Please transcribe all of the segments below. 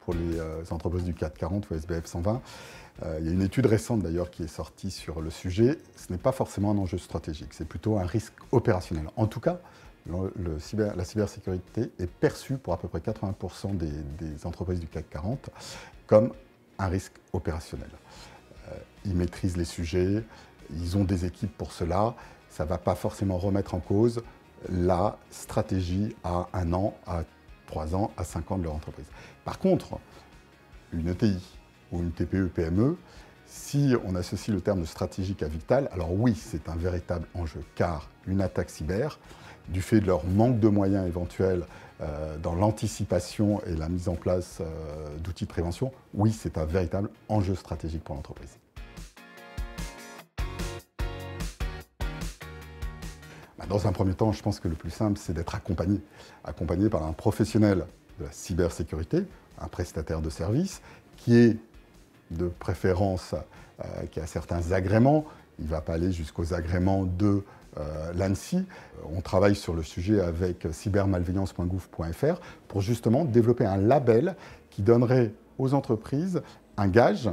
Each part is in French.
pour les entreprises du CAC 40 ou SBF 120. Il y a une étude récente d'ailleurs qui est sortie sur le sujet. Ce n'est pas forcément un enjeu stratégique, c'est plutôt un risque opérationnel. En tout cas, la cybersécurité est perçue pour à peu près 80% des entreprises du CAC 40 comme un risque opérationnel. Ils maîtrisent les sujets, ils ont des équipes pour cela. Ça ne va pas forcément remettre en cause la stratégie à 1 an, à 3 ans, à 5 ans de leur entreprise. Par contre, une ETI ou une TPE-PME, si on associe le terme de stratégique à vital, alors oui, c'est un véritable enjeu, car une attaque cyber, du fait de leur manque de moyens éventuels dans l'anticipation et la mise en place d'outils de prévention, oui, c'est un véritable enjeu stratégique pour l'entreprise. Dans un premier temps, je pense que le plus simple, c'est d'être accompagné par un professionnel de la cybersécurité, un prestataire de service, qui est de préférence, qui a certains agréments. Il ne va pas aller jusqu'aux agréments de l'ANSSI. On travaille sur le sujet avec cybermalveillance.gouv.fr pour justement développer un label qui donnerait aux entreprises un gage,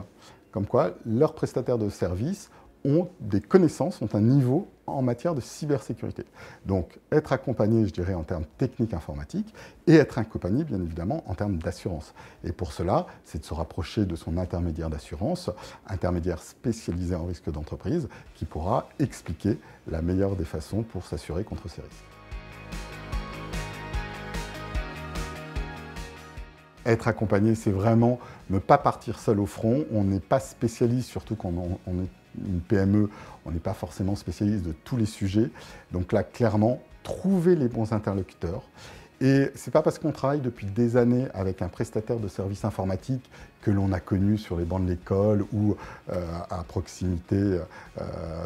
comme quoi leurs prestataires de services ont des connaissances, ont un niveau en matière de cybersécurité. Donc, être accompagné, je dirais, en termes techniques informatiques et être accompagné, bien évidemment, en termes d'assurance. Et pour cela, c'est de se rapprocher de son intermédiaire d'assurance, intermédiaire spécialisé en risque d'entreprise, qui pourra expliquer la meilleure des façons pour s'assurer contre ces risques. Être accompagné, c'est vraiment ne pas partir seul au front. On n'est pas spécialiste, surtout quand on est une PME, on n'est pas forcément spécialiste de tous les sujets. Donc là, clairement, trouver les bons interlocuteurs. Et ce n'est pas parce qu'on travaille depuis des années avec un prestataire de services informatiques que l'on a connu sur les bancs de l'école ou à proximité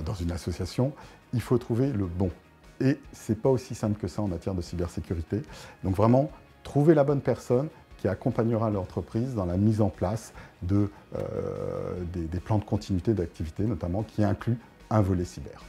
dans une association. Il faut trouver le bon. Et ce n'est pas aussi simple que ça en matière de cybersécurité. Donc vraiment, trouver la bonne personne qui accompagnera l'entreprise dans la mise en place des plans de continuité d'activité, notamment qui inclut un volet cyber.